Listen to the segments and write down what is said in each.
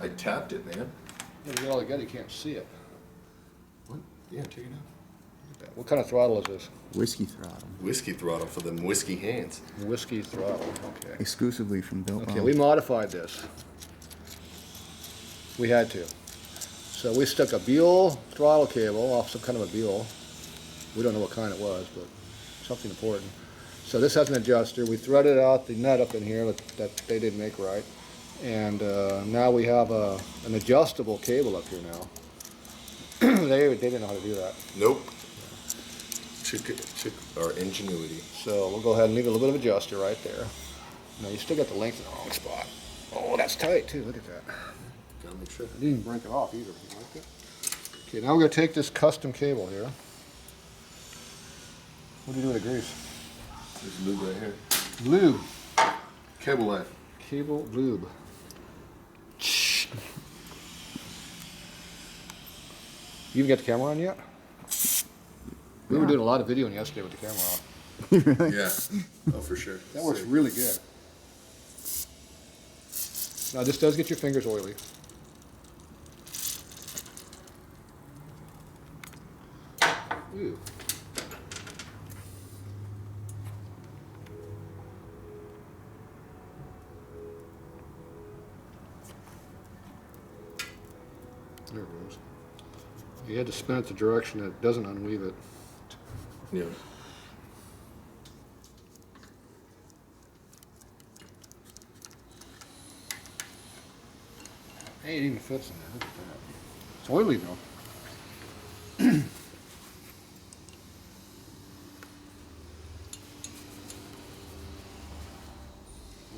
I tapped it, man. You get all together, you can't see it. What? Yeah, take it out. Look at that. What kind of throttle is this? Whiskey throttle. Whiskey throttle for them whiskey hands. Whiskey throttle, okay. Exclusively from Built Okay, Bar. we modified this. We had to. So we stuck a Buell throttle cable off some kind of a Buell. We don't know what kind it was, but something important. So this has an adjuster. We threaded out the nut up in here that they didn't make right. And now we have an adjustable cable up here now. they didn't know how to do that. Nope. Took our ingenuity. So we'll go ahead and leave a little bit of adjuster right there. Now you still got the length in the wrong spot. Oh, that's tight too. Look at that. Gotta make sure. I didn't break it off either. You like it? Okay, now we're going to take this custom cable here. What do you do with the grease? There's lube right here. Lube. Cable life. Cable lube. You even got the camera on yet? We were doing a lot of videoing yesterday with the camera on. Really? Yeah. Oh, for sure. That works really good. Now this does get your fingers oily. Ooh. There it goes. You had to spin it the direction that doesn't unweave it. Yeah. Hey, it even fits in there. Look at that. It's oily though.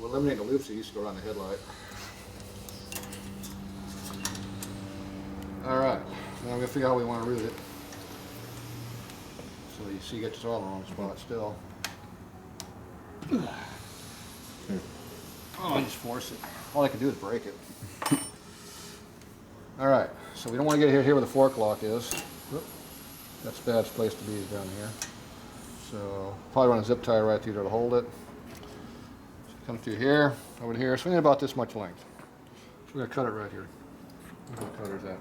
We'll eliminate the loops that used to go around the headlight. Alright, now I'm going to figure out how we want to route it. So you see you get this all in the wrong spot still. Oh, I just force it. All I can do is break it. Alright, so we don't want to get here where the fork lock is. Whoop. That's the bad place to be is down here. So probably run a zip tie right through there to hold it. So come through here, over to here. So we need about this much length. So we're going to cut it right here. Where the cutter's at.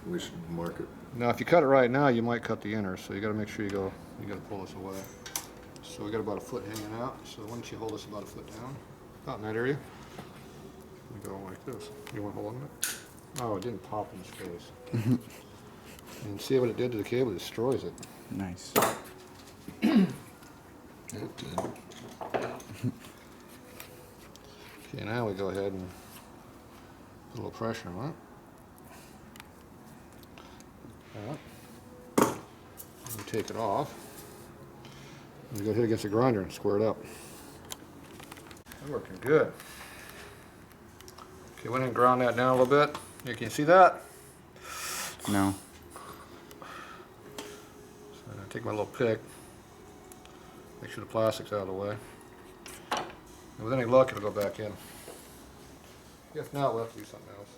We should mark it. Now if you cut it right now, you might cut the inner, so you got to make sure you got to pull this away. So we got about a foot hanging out, so why don't you hold this about a foot down, about in that area. We go like this. You want to hold on it? Oh, it didn't pop in his face. And see what it did to the cable? It destroys it. Nice. Okay. Okay, now we go ahead and put a little pressure on it. We take it off. And we go hit against the grinder and square it up. That's working good. Okay, went ahead and ground that down a little bit. You can see that? No. So I'm going to take my little pick. Make sure the plastic's out of the way. And with any luck, it'll go back in. If not, we'll have to do something else.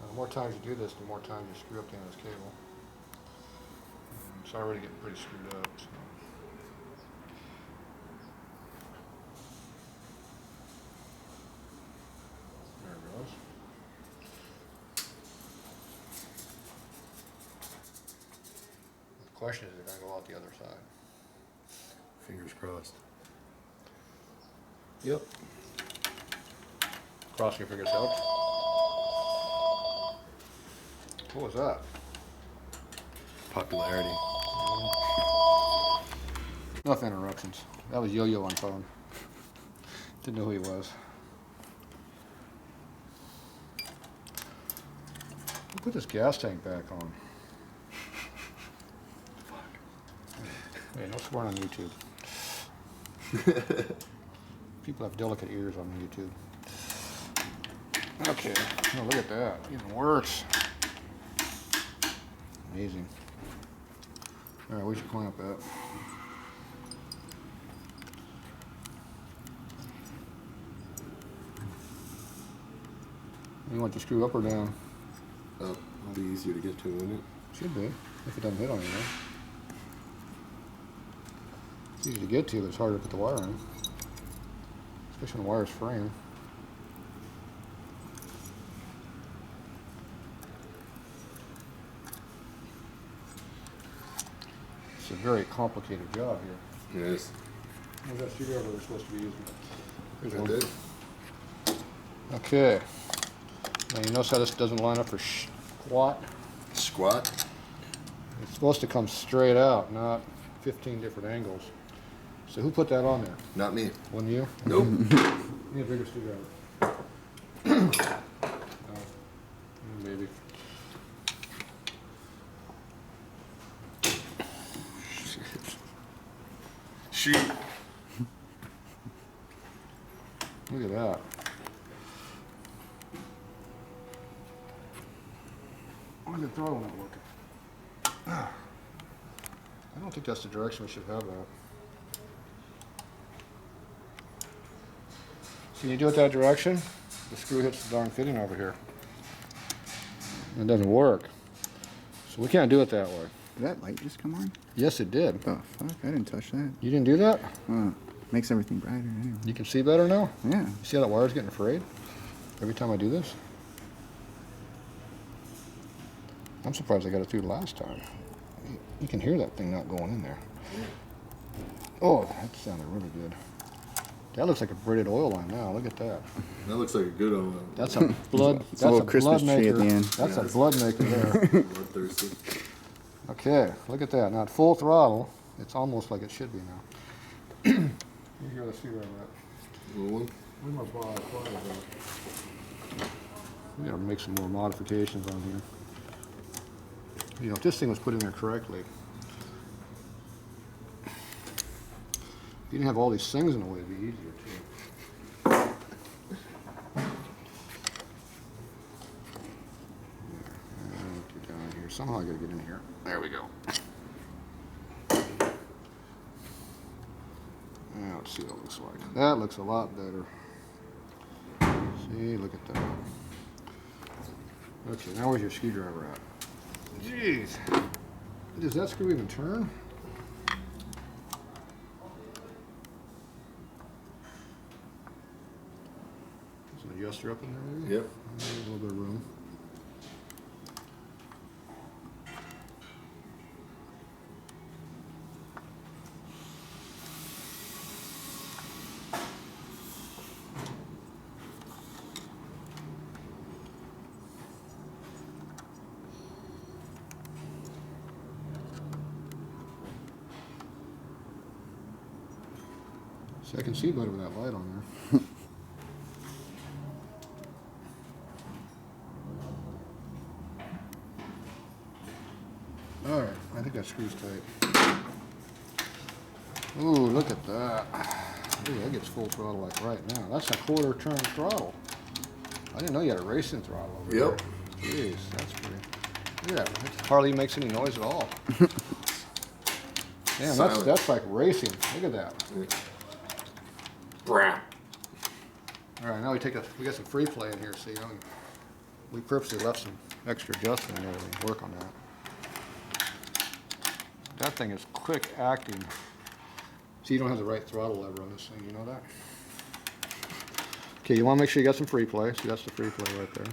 The more times you do this, the more times you screw up the end of this cable. It's already getting pretty screwed up. So. There it goes. The question is, it's going to go out the other side. Fingers crossed. Yep. Cross your fingers out. What was that? Popularity. Enough interruptions. That was Yo-Yo on phone. Didn't know who he was. We'll put this gas tank back on. Hey, no swearing on YouTube. People have delicate ears on YouTube. Okay, oh, look at that. Even worse. Amazing. Alright, where's your clamp at? You want the screw up or down? Up. It'll be easier to get to, wouldn't it? Should be, if it doesn't hit on you, though. It's easy to get to, but it's harder to put the wire in. Especially when the wire's fraying. It's a very complicated job here. Yes. Where's that screwdriver we're supposed to be using? Here's I one. did. Okay. Now you notice how this doesn't line up for squat? Squat. It's supposed to come straight out, not 15 different angles. So who put that on there? Not me. Wasn't you? Nope. Need a bigger screwdriver. Oh, maybe. Shoot. Look at that. Why is the throttle not working? I don't think that's the direction we should have that. So you do it that direction, the screw hits the darn fitting over here. It doesn't work. So we can't do it that way. Did that light just come on? Yes, it did. Oh, fuck. I didn't touch that. You didn't do that? Makes everything brighter anyway. You can see better now? Yeah. You see how that wire's getting frayed every time I do this? I'm surprised I got it through last time. You can hear that thing not going in there. Oh, that sounded really good. That looks like a braided oil line now. Look at that. That looks like a good oil. That's a blood. It's That's a little a Christmas blood tree at maker. the end. That's a Yes. blood maker there. Bloodthirsty. Okay, look at that. Now at full throttle, it's almost like it should be now. You hear the screwdriver at? Little one. We must buy We gotta make some more modifications on here. You know, if this thing was put in there correctly, if you didn't have all these things in the way, it'd be easier too. Get down here. Somehow I gotta get in here. There we go. Now let's see what it looks like. That looks a lot better. See, look at that. Okay, now where's your screwdriver at? Jeez. Does that screw even turn? There's an adjuster up in there maybe? Yep. There's a little bit of room. See, I can see better with that light on there. All right, I think that screw's tight. Ooh, look at that. Ooh, that gets full throttle like right now. That's a quarter turn throttle. I didn't know you had a racing throttle over there. Yep. Jeez, that's pretty. Look at that. Hardly makes any noise at all. Damn, Silent. that's like racing. Look at that. Brah. All right, now we got some free play in here, see? We purposely left some extra adjustment in there to work on that. That thing is quick acting. See, you don't have the right throttle lever on this thing, you know that? Okay, you want to make sure you got some free play. See, that's the free play right there.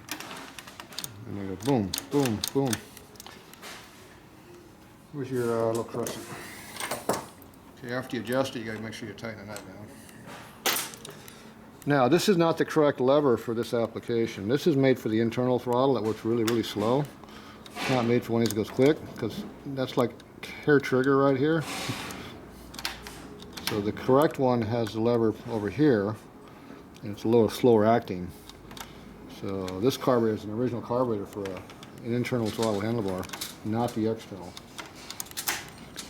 And then go boom, boom, boom. Where's your little crescent? Okay, after you adjust it, you got to make sure you tighten that down. Now, this is not the correct lever for this application. This is made for the internal throttle that works really, really slow. It's not made for one that goes quick, because that's like hair trigger right here. So the correct one has the lever over here, and it's a little slower acting. So this carburetor is an original carburetor for an internal throttle handlebar, not the external.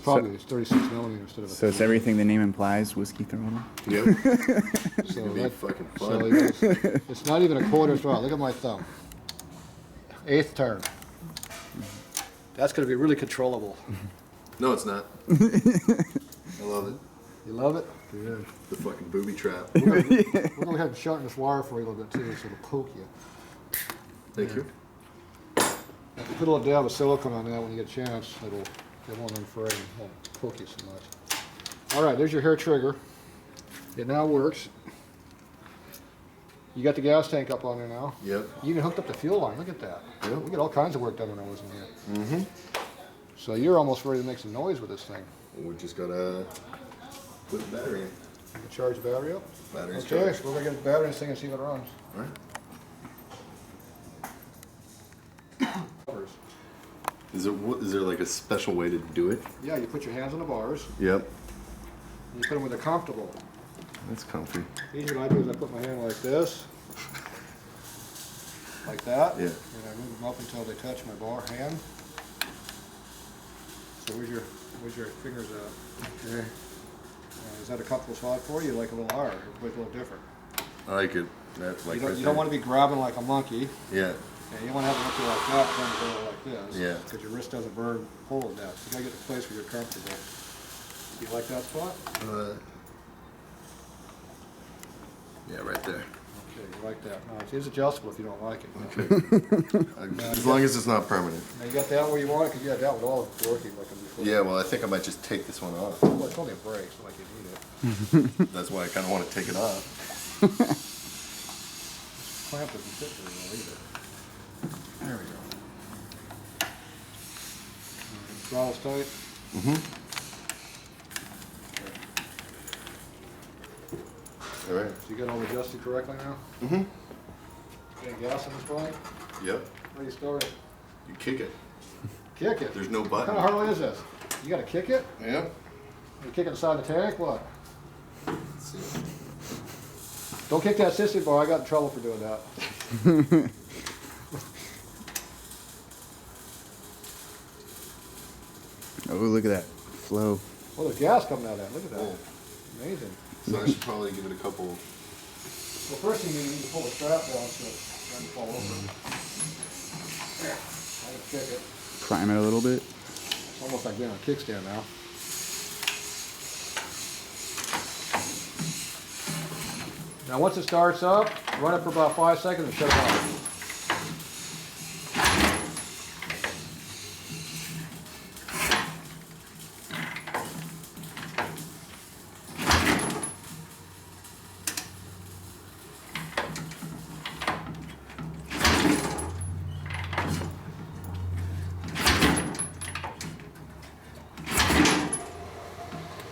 Probably it's 36 millimeters instead of a So it's 30. everything the name implies, whiskey throttle? Yep. So It'd be that, fucking so fun. it's not even a quarter throttle. Look at my thumb. 8th turn. That's going to be really controllable. No, it's not. I love it. You love it? Good. The fucking booby trap. We're going to go ahead and shorten this wire for you a little bit too, so it'll poke you. Thank you. If you put a little dab of silicone on that when you get a chance, it won't unfray and won't poke you so much. All right, there's your hair trigger. It now works. You got the gas tank up on there now. Yep. You even hooked up the fuel line. Look at that. Yep. We get all kinds of work done when I wasn't here. Mm-hmm. So you're almost ready to make some noise with this thing. We just gotta put the battery in. Charge the battery up. Battery's Okay, charged. so we're gonna get the battery in this thing and see if it runs. All right. Is there like a special way to do it? Yeah, you put your hands on the bars. Yep. And you put them where they're comfortable. That's comfy. Usually what I do is I put my hand like this. Like that. Yeah. And I move them up until they touch my bar hand. So where's your fingers at? Okay. Is that a comfortable spot for you? You like a little higher? Everybody's a little different. I like it. That, like You don't want to be grabbing like a monkey. Yeah. And you don't want to have it up there like that, trying to go like this. Yeah. Because your wrist doesn't burn holding that. So you gotta get to a place where you're comfortable. Do you like that spot? Yeah, right there. Okay, you like that. No, it is adjustable if you don't like it. Okay. As long as it's not permanent. Now you got that where you want it, because you had that one all working like before. Yeah, well, I think I might just take this one off. Well, it's only a brake, so like you need it. That's why I kind of want to take it off. Clamp doesn't fit very well either. There we go. Throttle's tight. Mm-hmm. All right. So you got all adjusted correctly now? Mm-hmm. Any gas in this bike? Yep. Where do you store it? You kick it. Kick it? There's no What button. kind of Harley is this? You gotta kick it? Yep. You kick it inside the tank? What? Let's see. Don't kick that sissy bar. I got in trouble for doing that. Oh, look at that flow. Well, there's gas coming out of that. Look at that. Oh. Amazing. So I should probably give it a couple. Well, first thing you need to pull the strap down so it doesn't fall over. There. I can kick it. Prime it a little bit. It's almost like being on a kickstand now. Now once it starts up, run it for about 5 seconds and shut it off.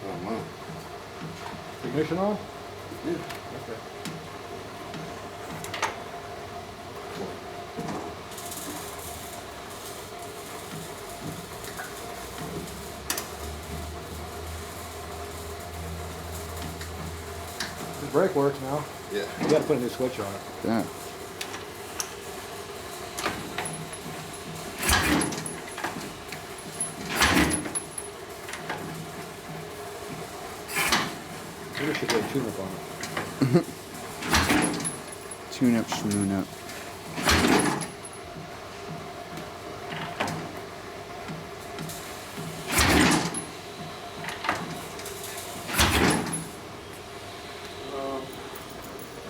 Oh, wow. Ignition on? Yeah. Okay. The brake works now. Yeah. You gotta put a new switch on it. Yeah. Maybe we should put a tune-up on it. Tune up, schmoon up.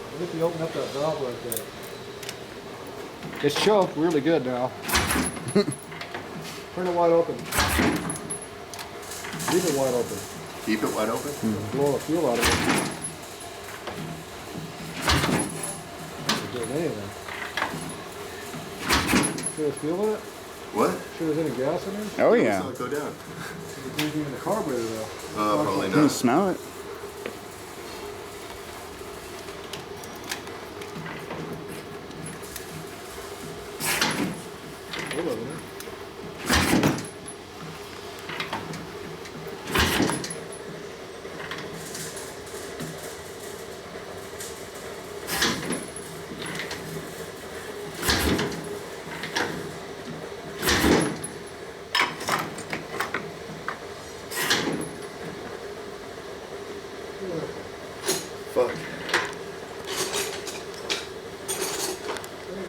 I think we open up that valve right there. It's choked really good now. Turn it wide open. Leave it wide open. Keep it wide open. Blow the fuel out of it. Not doing anything. Sure there's fuel in it? What? Sure there's any gas in there? Oh I yeah. saw it go down. It's easy in the carburetor though. Probably You can not. smell it. Hold on a minute. Fuck.